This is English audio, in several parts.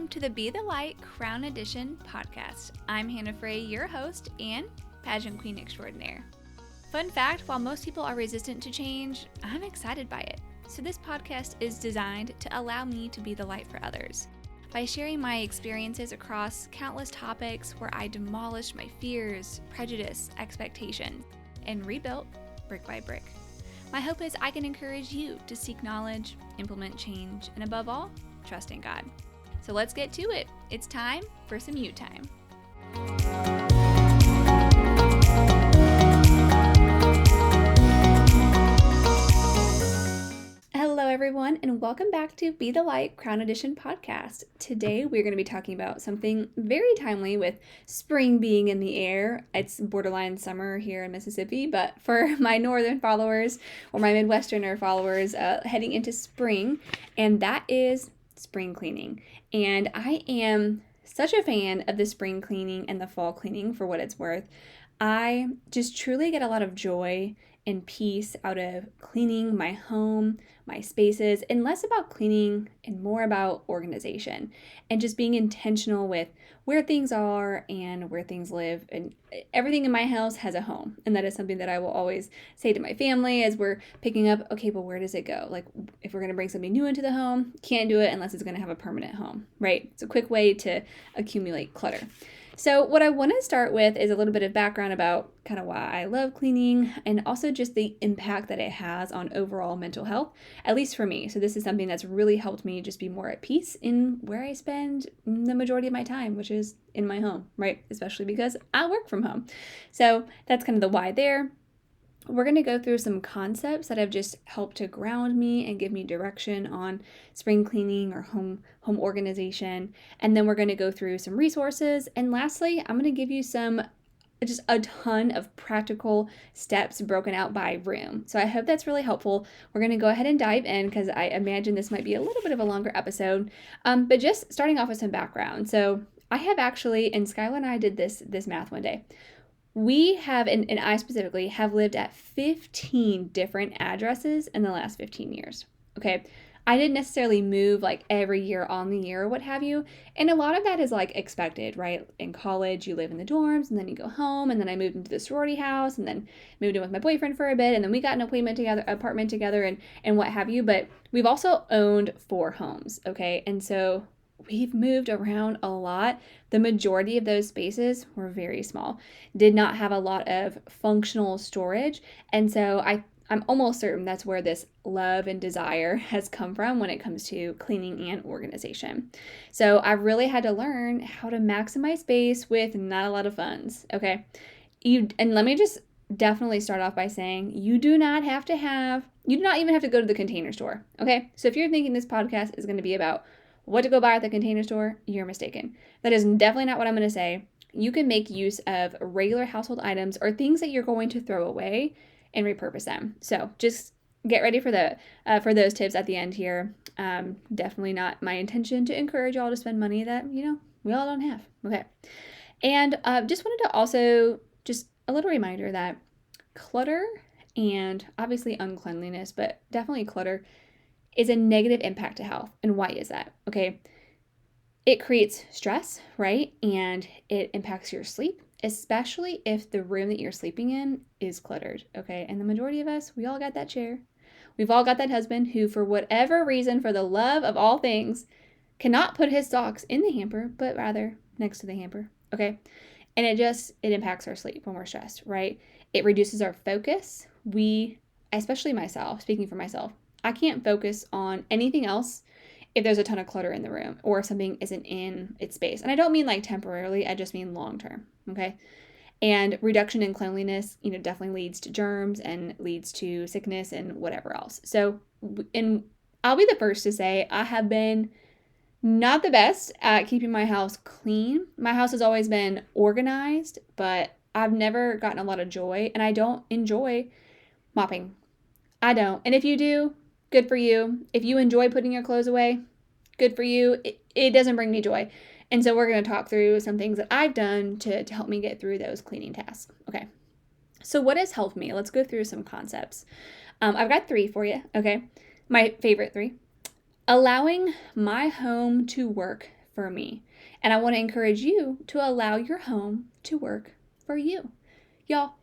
Welcome to the Be the Light Crown Edition podcast. I'm Hannah Frey, your host and pageant queen extraordinaire. Fun fact, while most people are resistant to change, I'm excited by it. So this podcast is designed to allow me to be the light for others. By sharing my experiences across countless topics where I demolished my fears, prejudice, expectations, and rebuilt brick by brick. My hope is I can encourage you to seek knowledge, implement change, and above all, trust in God. So let's get to it. It's time for some you time. Hello everyone, and welcome back to Be the Light Crown Edition podcast. Today we're going to be talking about something very timely with spring being in the air. It's borderline summer here in Mississippi, but for my northern followers or my Midwesterner followers, heading into spring, and that is spring cleaning. And I am such a fan of the spring cleaning and the fall cleaning for what it's worth. I just truly get a lot of joy and peace out of cleaning my home, my spaces, and less about cleaning and more about organization and just being intentional with where things are and where things live. And everything in my house has a home. And that is something that I will always say to my family as we're picking up, okay, but where does it go? Like if we're going to bring something new into the home, can't do it unless it's going to have a permanent home, right? It's a quick way to accumulate clutter. So what I want to start with is a little bit of background about kind of why I love cleaning and also just the impact that it has on overall mental health, at least for me. So this is something that's really helped me just be more at peace in where I spend the majority of my time, which is in my home, right? Especially because I work from home. So that's kind of the why there. We're going to go through some concepts that have just helped to ground me and give me direction on spring cleaning or home organization. And then we're going to go through some resources. And lastly, I'm going to give you just a ton of practical steps broken out by room. So I hope that's really helpful. We're going to go ahead and dive in because I imagine this might be a little bit of a longer episode. But just starting off with some background. So I have actually, and Skylar and I did this math one day. We have, and I specifically, have lived at 15 different addresses in the last 15 years, okay? I didn't necessarily move like every year on the year or what have you, and a lot of that is like expected, right? In college, you live in the dorms, and then you go home, and then I moved into the sorority house, and then moved in with my boyfriend for a bit, and then we got an apartment together, and what have you, but we've also owned 4 homes, okay? And so we've moved around a lot. The majority of those spaces were very small, did not have a lot of functional storage. And so I'm almost certain that's where this love and desire has come from when it comes to cleaning and organization. So I really had to learn how to maximize space with not a lot of funds. Okay. And let me just definitely start off by saying you do not even have to go to the Container Store. Okay. So if you're thinking this podcast is going to be about what to go buy at the Container Store, you're mistaken. That is definitely not what I'm going to say. You can make use of regular household items or things that you're going to throw away and repurpose them. So just get ready for those tips at the end here. Definitely not my intention to encourage y'all to spend money that, we all don't have. Okay. And just wanted to also just a little reminder that clutter and obviously uncleanliness, but definitely clutter is a negative impact to health. And why is that? Okay. It creates stress, right? And it impacts your sleep, especially if the room that you're sleeping in is cluttered. Okay. And the majority of us, we all got that chair. We've all got that husband who, for whatever reason, for the love of all things, cannot put his socks in the hamper, but rather next to the hamper. Okay. And it impacts our sleep when we're stressed, right? It reduces our focus. Especially myself, speaking for myself, I can't focus on anything else if there's a ton of clutter in the room or if something isn't in its space. And I don't mean like temporarily, I just mean long term, okay? And reduction in cleanliness, definitely leads to germs and leads to sickness and whatever else. So, and I'll be the first to say I have been not the best at keeping my house clean. My house has always been organized, but I've never gotten a lot of joy, and I don't enjoy mopping. I don't. And if you do, good for you. If you enjoy putting your clothes away, good for you. It doesn't bring me joy. And so we're going to talk through some things that I've done to help me get through those cleaning tasks. Okay. So what has helped me? Let's go through some concepts. I've got 3 for you. Okay. My favorite 3. Allowing my home to work for me. And I want to encourage you to allow your home to work for you. Y'all,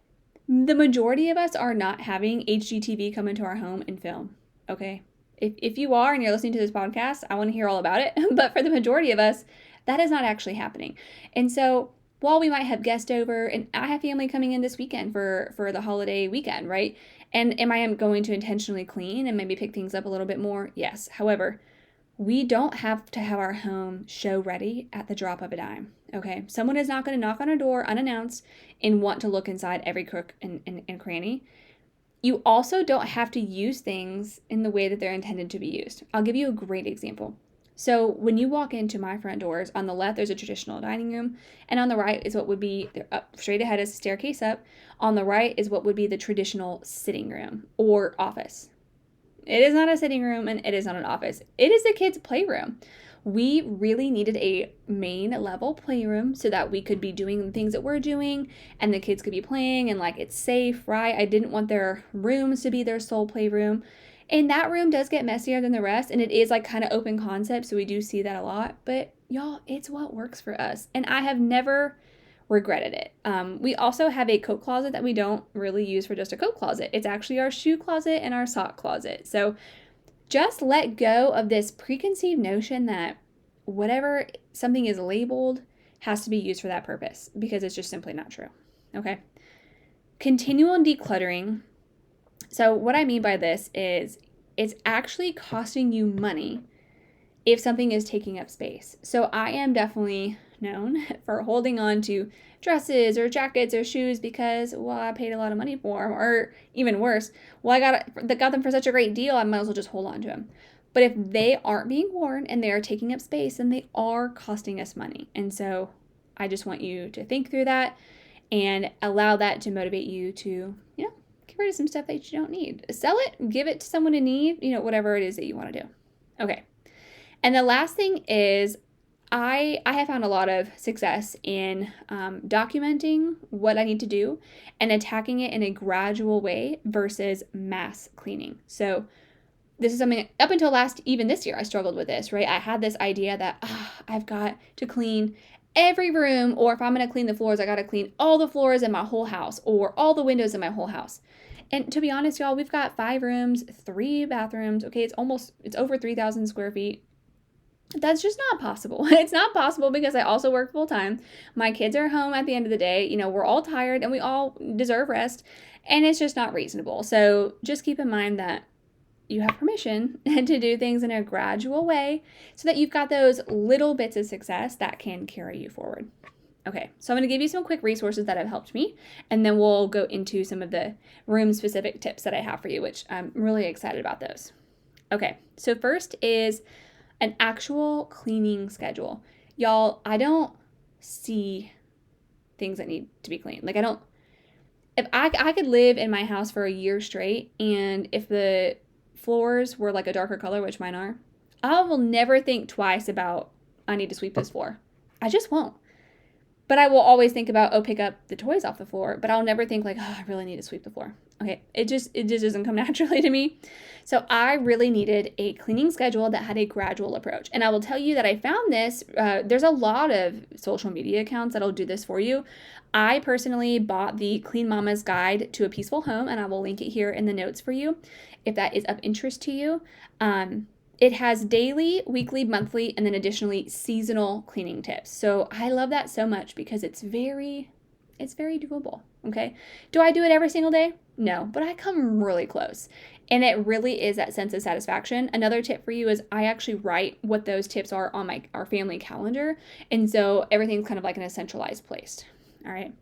the majority of us are not having HGTV come into our home and film, okay? If you are and you're listening to this podcast, I want to hear all about it. But for the majority of us, that is not actually happening. And so while we might have guests over, and I have family coming in this weekend for the holiday weekend, right? And am I going to intentionally clean and maybe pick things up a little bit more? Yes. However, we don't have to have our home show ready at the drop of a dime, okay? Someone is not going to knock on our door unannounced and want to look inside every crook and cranny. You also don't have to use things in the way that they're intended to be used. I'll give you a great example. So when you walk into my front doors, on the left there's a traditional dining room, and on the right is what would be, up straight ahead is a staircase up. On the right is what would be the traditional sitting room or office. It is not a sitting room and it is not an office. It is the kids' playroom. We really needed a main level playroom so that we could be doing the things that we're doing and the kids could be playing and like it's safe, right? I didn't want their rooms to be their sole playroom. And that room does get messier than the rest, and it is like kind of open concept, so we do see that a lot. But y'all, it's what works for us. And I have never regretted it. We also have a coat closet that we don't really use for just a coat closet. It's actually our shoe closet and our sock closet. So just let go of this preconceived notion that whatever something is labeled has to be used for that purpose, because it's just simply not true. Okay. Continual decluttering. So what I mean by this is it's actually costing you money if something is taking up space. So I am definitely known for holding on to dresses or jackets or shoes because, well, I paid a lot of money for them, or even worse, well, I got them for such a great deal, I might as well just hold on to them. But if they aren't being worn and they are taking up space, then they are costing us money. And so I just want you to think through that and allow that to motivate you to, get rid of some stuff that you don't need. Sell it, give it to someone in need, whatever it is that you want to do. Okay. And the last thing is I have found a lot of success in documenting what I need to do and attacking it in a gradual way versus mass cleaning. So this is something up until even this year, I struggled with this, right? I had this idea that I've got to clean every room, or if I'm going to clean the floors, I got to clean all the floors in my whole house or all the windows in my whole house. And to be honest, y'all, we've got 5 rooms, 3 bathrooms. Okay, it's over 3,000 square feet. That's just not possible. It's not possible because I also work full time. My kids are home at the end of the day. We're all tired and we all deserve rest, and it's just not reasonable. So just keep in mind that you have permission to do things in a gradual way so that you've got those little bits of success that can carry you forward. Okay, so I'm going to give you some quick resources that have helped me, and then we'll go into some of the room-specific tips that I have for you, which I'm really excited about those. Okay, so first is an actual cleaning schedule. Y'all, I don't see things that need to be cleaned. If I could live in my house for a year straight, and if the floors were like a darker color, which mine are, I will never think twice about, I need to sweep this floor. I just won't. But I will always think about, pick up the toys off the floor. But I'll never think I really need to sweep the floor. Okay, it just doesn't come naturally to me. So I really needed a cleaning schedule that had a gradual approach. And I will tell you that I found this, there's a lot of social media accounts that'll do this for you. I personally bought the Clean Mama's Guide to a Peaceful Home, and I will link it here in the notes for you if that is of interest to you. It has daily, weekly, monthly, and then additionally seasonal cleaning tips. So I love that so much because it's very doable, okay? Do I do it every single day? No, but I come really close. And it really is that sense of satisfaction. Another tip for you is I actually write what those tips are on our family calendar. And so everything's kind of like in a centralized place, all right?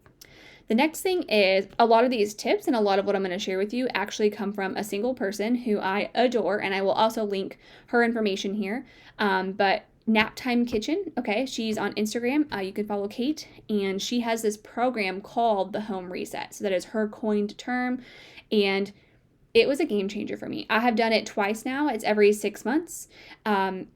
The next thing is a lot of these tips and a lot of what I'm going to share with you actually come from a single person who I adore, and I will also link her information here. But Naptime Kitchen, okay, she's on Instagram. You can follow Kate, and she has this program called the Home Reset. So that is her coined term, and it was a game changer for me. I have done it twice now. It's every 6 months. And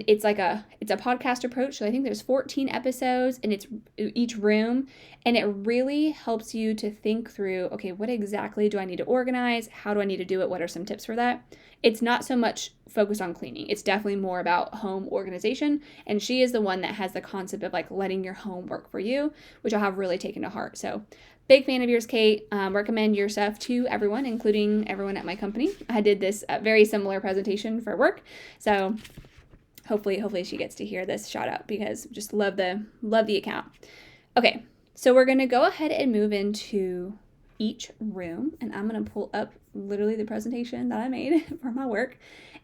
it's a podcast approach. So I think there's 14 episodes, and it's each room. And it really helps you to think through, okay, what exactly do I need to organize? How do I need to do it? What are some tips for that? It's not so much focused on cleaning. It's definitely more about home organization. And she is the one that has the concept of like letting your home work for you, which I have really taken to heart. So big fan of yours, Kate. Recommend your stuff to everyone, including everyone at my company. I did this very similar presentation for work. So hopefully she gets to hear this shout out because just love the account. Okay, so we're gonna go ahead and move into each room, and I'm gonna pull up literally the presentation that I made for my work,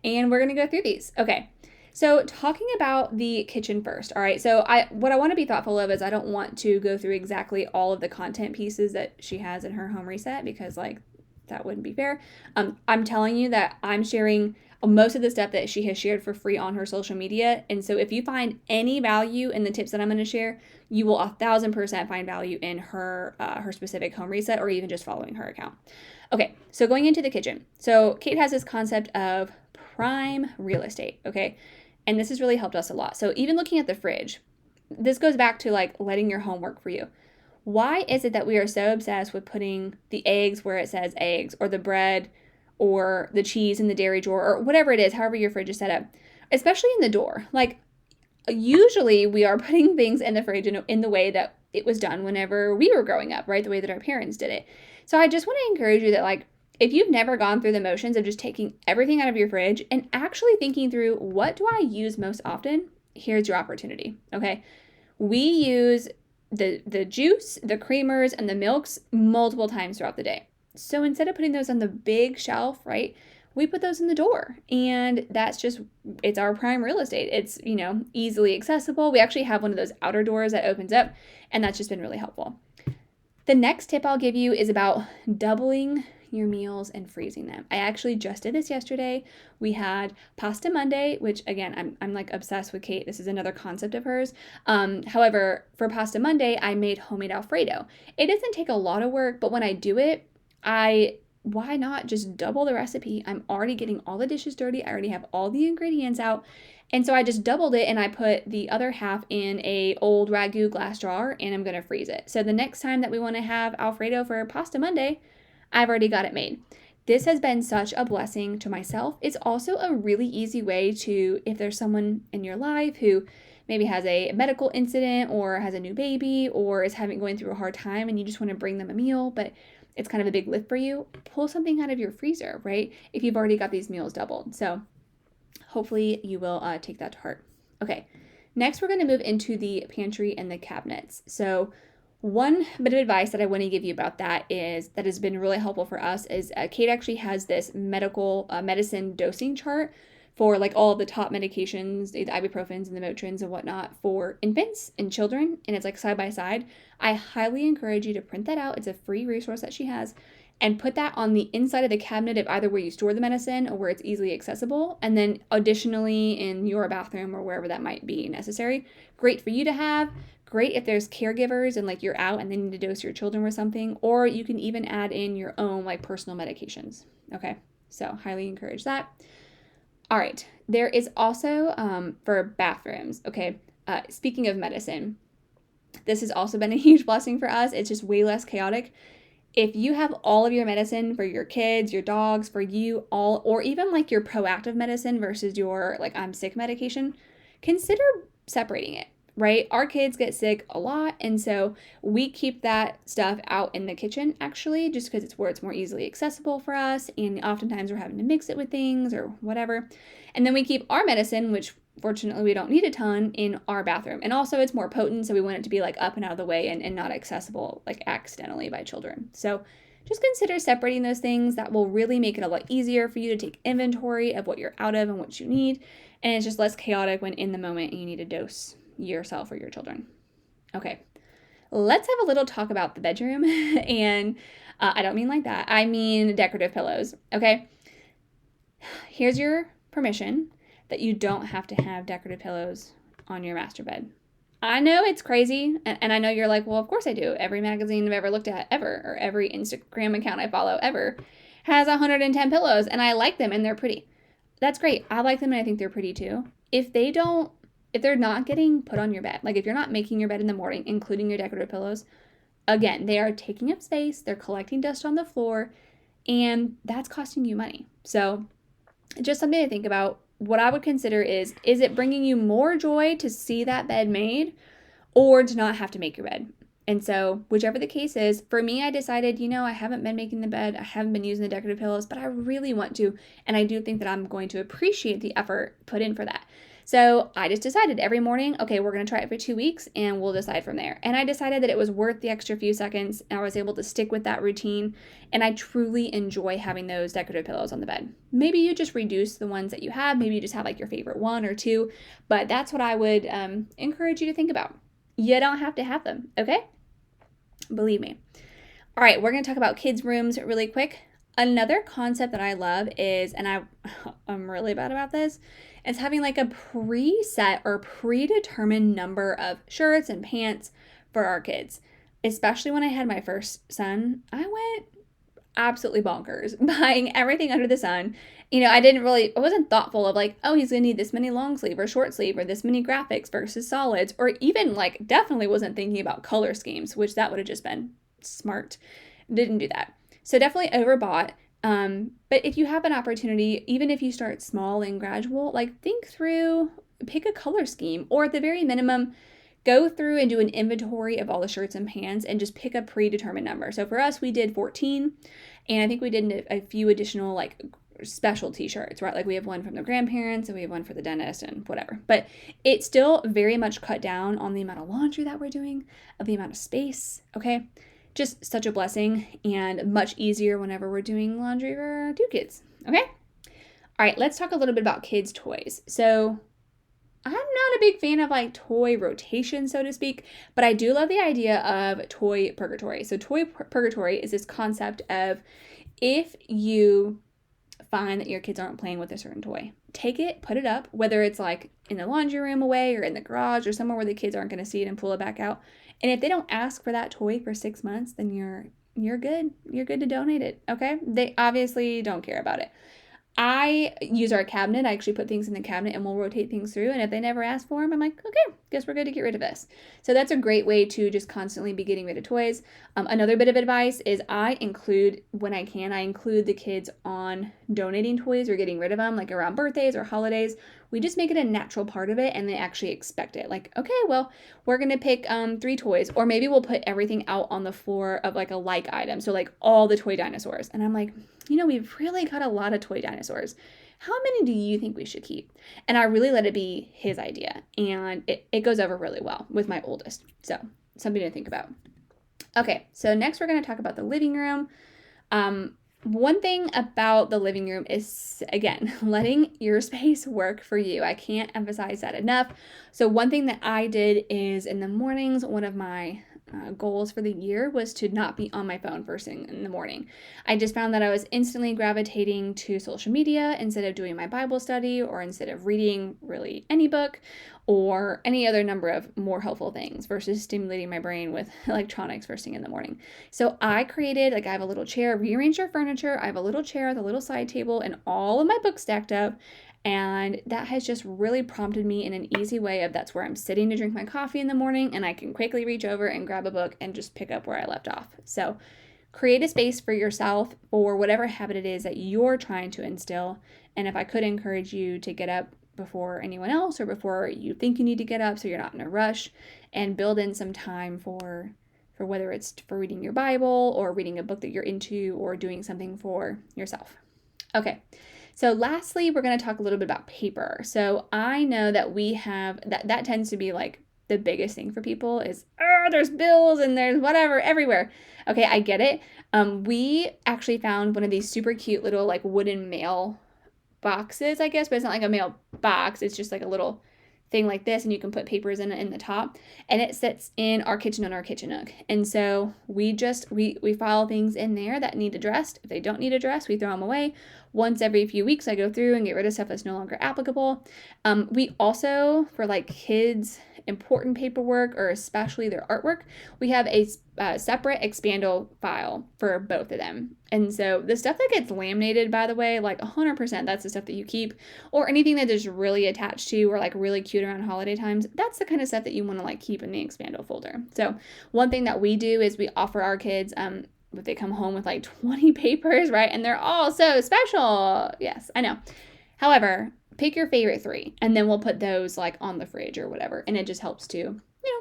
and we're gonna go through these. Okay, so talking about the kitchen first. All right, so what I want to be thoughtful of is I don't want to go through exactly all of the content pieces that she has in her home reset because like that wouldn't be fair. I'm telling you that I'm sharing most of the stuff that she has shared for free on her social media. And so if you find any value in the tips that I'm going to share, you will 1,000% find value in her specific home reset or even just following her account. Okay, so going into the kitchen. So Kate has this concept of prime real estate, okay? And this has really helped us a lot. So even looking at the fridge, this goes back to like letting your home work for you. Why is it that we are so obsessed with putting the eggs where it says eggs or the bread or the cheese in the dairy drawer or whatever it is, however your fridge is set up, especially in the door? Like usually we are putting things in the fridge in the way that it was done whenever we were growing up, right? The way that our parents did it. So I just want to encourage you that like, if you've never gone through the motions of just taking everything out of your fridge and actually thinking through what do I use most often, here's your opportunity, okay? We use the juice, the creamers, and the milks multiple times throughout the day. So instead of putting those on the big shelf, right, we put those in the door. And that's just, it's our prime real estate. It's, easily accessible. We actually have one of those outer doors that opens up, and that's just been really helpful. The next tip I'll give you is about doubling your meals and freezing them. I actually just did this yesterday. We had Pasta Monday, which again, I'm like obsessed with Kate. This is another concept of hers. However, for Pasta Monday, I made homemade Alfredo. It doesn't take a lot of work, but when I do it, why not just double the recipe? I'm already getting all the dishes dirty. I already have all the ingredients out. And so I just doubled it and I put the other half in a old Ragu glass jar and I'm going to freeze it. So the next time that we want to have Alfredo for Pasta Monday, I've already got it made. This has been such a blessing to myself. It's also a really easy way to, if there's someone in your life who maybe has a medical incident or has a new baby or is going through a hard time and you just want to bring them a meal, but it's kind of a big lift for you, pull something out of your freezer, right? If you've already got these meals doubled. So hopefully you will take that to heart. Okay, next we're going to move into the pantry and the cabinets. So one bit of advice that I want to give you about that has been really helpful for us is Kate actually has this medicine dosing chart for like all the top medications, the ibuprofens and the Motrins and whatnot for infants and children, and it's like side by side. I highly encourage you to print that out. It's a free resource that she has, and put that on the inside of the cabinet of either where you store the medicine or where it's easily accessible, and then additionally in your bathroom or wherever that might be necessary. Great for you to have. Great if there's caregivers and like you're out and they need to dose your children with something, or you can even add in your own like personal medications. Okay, so highly encourage that. All right, there is also for bathrooms. Okay, speaking of medicine, this has also been a huge blessing for us. It's just way less chaotic. If you have all of your medicine for your kids, your dogs, for you all, or even like your proactive medicine versus your like I'm sick medication, consider separating it. Right? Our kids get sick a lot, and so we keep that stuff out in the kitchen actually, just because it's where it's more easily accessible for us, and oftentimes we're having to mix it with things or whatever. And then we keep our medicine, which fortunately we don't need a ton, in our bathroom. And also it's more potent, so we want it to be like up and out of the way and not accessible like accidentally by children. So just consider separating those things. That will really make it a lot easier for you to take inventory of what you're out of and what you need, and it's just less chaotic when in the moment you need a dose yourself or your children. Okay, let's have a little talk about the bedroom. And I don't mean like that. I mean decorative pillows. Okay, here's your permission that you don't have to have decorative pillows on your master bed. I know it's crazy, and I know you're like, well, of course I do. Every magazine I've ever looked at ever, or every Instagram account I follow ever, has 110 pillows, and I like them, and they're pretty. That's great. I like them, and I think they're pretty too. If they're not getting put on your bed, like if you're not making your bed in the morning, including your decorative pillows, again, they are taking up space, they're collecting dust on the floor, and that's costing you money. So just something to think about. What I would consider is it bringing you more joy to see that bed made or to not have to make your bed? And so, whichever the case is, for me, I decided, I haven't been making the bed, I haven't been using the decorative pillows, but I really want to. And I do think that I'm going to appreciate the effort put in for that. So I just decided every morning, okay, we're going to try it for 2 weeks and we'll decide from there. And I decided that it was worth the extra few seconds. And I was able to stick with that routine. And I truly enjoy having those decorative pillows on the bed. Maybe you just reduce the ones that you have. Maybe you just have like your favorite one or two. But that's what I would encourage you to think about. You don't have to have them, okay? Believe me. All right, we're going to talk about kids' rooms really quick. Another concept that I love is, and I'm really bad about this, is having like a preset or predetermined number of shirts and pants for our kids. Especially when I had my first son, I went absolutely bonkers buying everything under the sun. I wasn't thoughtful of like, oh, he's gonna need this many long sleeve or short sleeve or this many graphics versus solids, or even like definitely wasn't thinking about color schemes, which that would have just been smart. Didn't do that. So definitely overbought. But if you have an opportunity, even if you start small and gradual, like think through, pick a color scheme, or at the very minimum, go through and do an inventory of all the shirts and pants and just pick a predetermined number. So for us, we did 14, and I think we did a few additional like special t-shirts, right? Like we have one from the grandparents and we have one for the dentist and whatever. But it still very much cut down on the amount of laundry that we're doing, of the amount of space, okay? Just such a blessing and much easier whenever we're doing laundry for our two kids, okay? All right, let's talk a little bit about kids' toys. So I'm not a big fan of like toy rotation, so to speak, but I do love the idea of toy purgatory. So toy purgatory is this concept of if you find that your kids aren't playing with a certain toy, take it, put it up, whether it's like in the laundry room away or in the garage or somewhere where the kids aren't going to see it and pull it back out. And if they don't ask for that toy for 6 months, then you're good. You're good to donate it, okay? They obviously don't care about it. I use our cabinet. I actually put things in the cabinet and we'll rotate things through. And if they never ask for them, I'm like, okay, guess we're good to get rid of this. So that's a great way to just constantly be getting rid of toys. Another bit of advice is when I can, I include the kids on donating toys or getting rid of them, like around birthdays or holidays. We just make it a natural part of it and they actually expect it. Like, okay, well, we're going to pick 3 toys, or maybe we'll put everything out on the floor of like a like item. So like all the toy dinosaurs. And I'm like, we've really got a lot of toy dinosaurs. How many do you think we should keep? And I really let it be his idea. And it goes over really well with my oldest. So something to think about. Okay, so next we're going to talk about the living room. One thing about the living room is, again, letting your space work for you. I can't emphasize that enough. So one thing that I did is in the mornings, one of my goals for the year was to not be on my phone first thing in the morning. I just found that I was instantly gravitating to social media instead of doing my Bible study or instead of reading really any book or any other number of more helpful things versus stimulating my brain with electronics first thing in the morning. So I created, I have a little chair, rearranged our furniture. I have a little chair with a little side table and all of my books stacked up. And that has just really prompted me in an easy way of that's where I'm sitting to drink my coffee in the morning and I can quickly reach over and grab a book and just pick up where I left off. So create a space for yourself for whatever habit it is that you're trying to instill. And if I could encourage you to get up before anyone else or before you think you need to get up so you're not in a rush, and build in some time for whether it's for reading your Bible or reading a book that you're into or doing something for yourself. Okay. So lastly, we're going to talk a little bit about paper. So I know that we have, that tends to be like the biggest thing for people is, there's bills and there's whatever everywhere. Okay, I get it. We actually found one of these super cute little like wooden mail boxes, I guess, but it's not like a mail box. It's just like a little thing like this, and you can put papers in the top, and it sits in our kitchen on our kitchen nook. And so we file things in there that need addressed. If they don't need addressed, we throw them away. Once every few weeks, I go through and get rid of stuff that's no longer applicable. We also, for like kids' important paperwork or especially their artwork, we have a separate expando file for both of them. And so the stuff that gets laminated, by the way, like 100%, that's the stuff that you keep, or anything that is really attached to or like really cute around holiday times, that's the kind of stuff that you want to like keep in the expando folder. So one thing that we do is we offer our kids, if they come home with like 20 papers, right, and they're all so special. Yes, I know. However, pick your favorite 3 and then we'll put those like on the fridge or whatever. And it just helps to,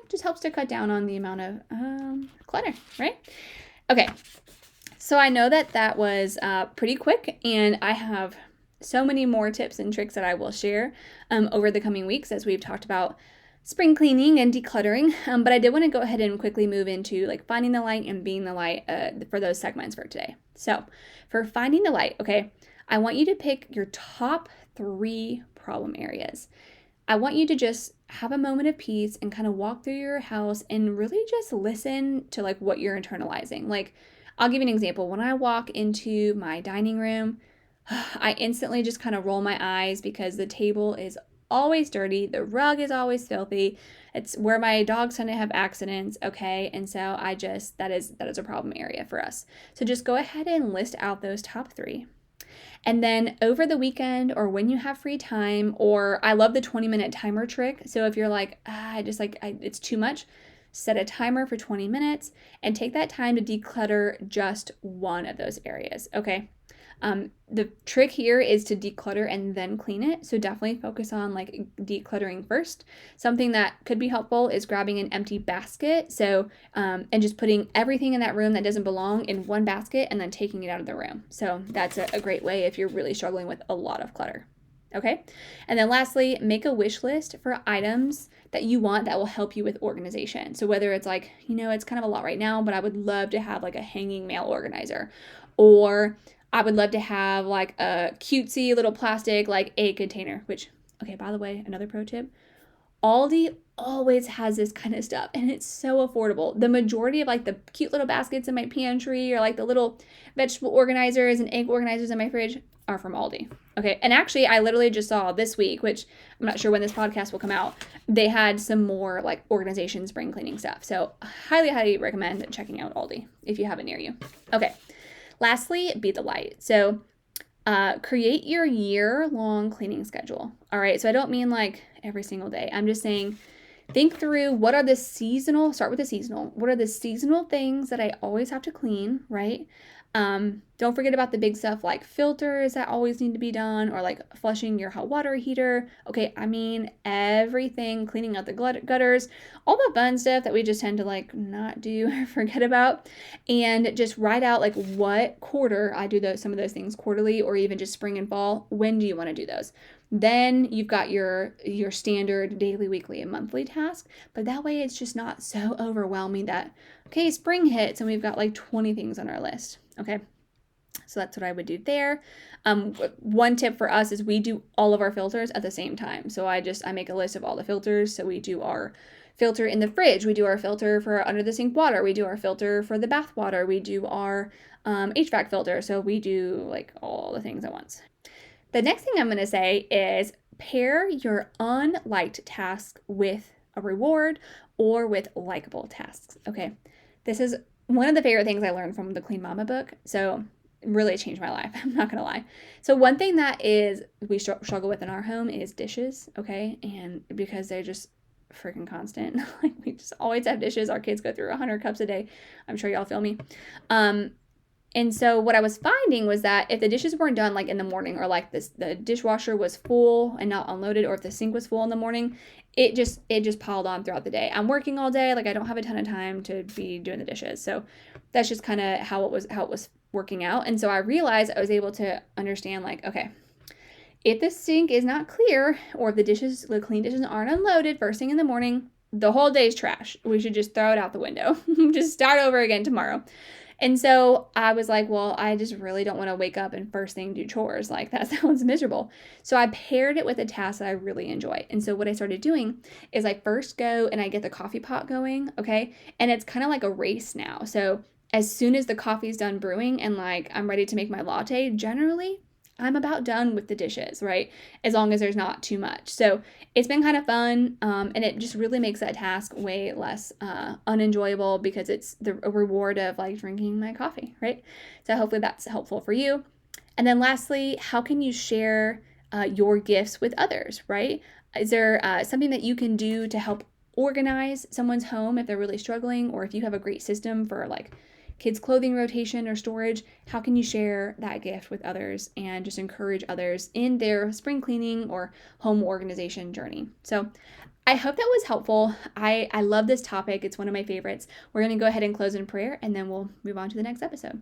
just helps to cut down on the amount of clutter, right? Okay. So I know that was pretty quick, and I have so many more tips and tricks that I will share over the coming weeks as we've talked about spring cleaning and decluttering. But I did want to go ahead and quickly move into like finding the light and being the light for those segments for today. So for finding the light, okay, I want you to pick your top 3 problem areas. I want you to just have a moment of peace and kind of walk through your house and really just listen to like what you're internalizing. Like, I'll give you an example. When I walk into my dining room, I instantly just kind of roll my eyes because the table is always dirty. The rug is always filthy. It's where my dogs tend to have accidents, okay? And so that is a problem area for us. So just go ahead and list out those top 3. And then over the weekend or when you have free time, or I love the 20-minute timer trick. So if you're like, it's too much, set a timer for 20 minutes and take that time to declutter just one of those areas, okay? The trick here is to declutter and then clean it. So definitely focus on like decluttering first. Something that could be helpful is grabbing an empty basket. So, and just putting everything in that room that doesn't belong in one basket and then taking it out of the room. So that's a great way if you're really struggling with a lot of clutter. Okay. And then lastly, make a wish list for items that you want that will help you with organization. So whether it's like, it's kind of a lot right now, but I would love to have like a hanging mail organizer, or I would love to have like a cutesy little plastic like egg container, which, okay, by the way, another pro tip, Aldi always has this kind of stuff and it's so affordable. The majority of like the cute little baskets in my pantry or like the little vegetable organizers and egg organizers in my fridge are from Aldi. Okay, and actually I literally just saw this week, which I'm not sure when this podcast will come out, they had some more like organization spring cleaning stuff. So highly recommend checking out Aldi if you have it near you. Okay, lastly, be the light. So create your year-long cleaning schedule. All right, so I don't mean like every single day. I'm just saying think through what are the seasonal, start with the seasonal. What are the seasonal things that I always have to clean, right? Don't forget about the big stuff like filters that always need to be done, or like flushing your hot water heater. Okay, I mean everything, cleaning out the gutters, all the fun stuff that we just tend to like not do or forget about, and just write out like what quarter I do some of those things quarterly, or even just spring and fall. When do you want to do those? Then you've got your standard daily, weekly, and monthly task, but that way it's just not so overwhelming that, okay, spring hits and we've got like 20 things on our list. Okay, so that's what I would do there. One tip for us is we do all of our filters at the same time. So I make a list of all the filters. So we do our filter in the fridge, we do our filter for under the sink water, we do our filter for the bath water, we do our HVAC filter. So we do like all the things at once. The next thing I'm going to say is pair your unliked task with a reward or with likable tasks. Okay, this is one of the favorite things I learned from the Clean Mama book. So really changed my life. I'm not going to lie. So one thing that we struggle with in our home is dishes. Okay. And because they're just freaking constant, like we just always have dishes. Our kids go through 100 cups a day. I'm sure y'all feel me. And so what I was finding was that if the dishes weren't done like in the morning, or like the dishwasher was full and not unloaded, or if the sink was full in the morning, it just piled on throughout the day. I'm working all day, like I don't have a ton of time to be doing the dishes. So that's just kind of how it was working out. And so I realized I was able to understand like, okay, if the sink is not clear, or if the clean dishes aren't unloaded first thing in the morning, the whole day's trash. We should just throw it out the window. Just start over again tomorrow. And so I was like, well, I just really don't want to wake up and first thing do chores. Like that sounds miserable. So I paired it with a task that I really enjoy. And so what I started doing is I first go and I get the coffee pot going. Okay. And it's kind of like a race now. So as soon as the coffee's done brewing and like I'm ready to make my latte, generally I'm about done with the dishes, right? As long as there's not too much. So it's been kind of fun, and it just really makes that task way less unenjoyable because it's a reward of like drinking my coffee, right? So hopefully that's helpful for you. And then lastly, how can you share your gifts with others, right? Is there something that you can do to help organize someone's home if they're really struggling, or if you have a great system for like kids' clothing rotation or storage, how can you share that gift with others and just encourage others in their spring cleaning or home organization journey? So I hope that was helpful. I love this topic. It's one of my favorites. We're going to go ahead and close in prayer, and then we'll move on to the next episode.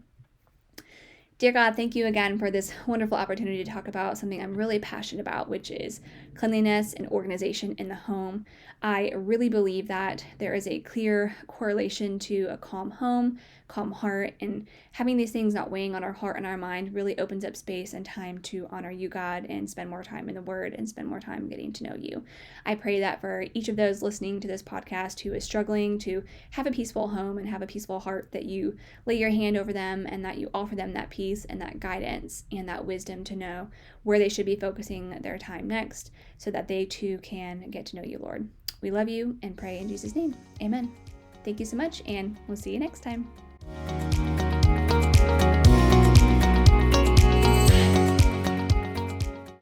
Dear God, thank you again for this wonderful opportunity to talk about something I'm really passionate about, which is cleanliness and organization in the home. I really believe that there is a clear correlation to a calm home, calm heart, and having these things not weighing on our heart and our mind really opens up space and time to honor you, God, and spend more time in the Word and spend more time getting to know you. I pray that for each of those listening to this podcast who is struggling to have a peaceful home and have a peaceful heart, that you lay your hand over them and that you offer them that peace and that guidance and that wisdom to know where they should be focusing their time next, so that they too can get to know you, Lord. We love you and pray in Jesus' name. Amen. Thank you so much, and we'll see you next time.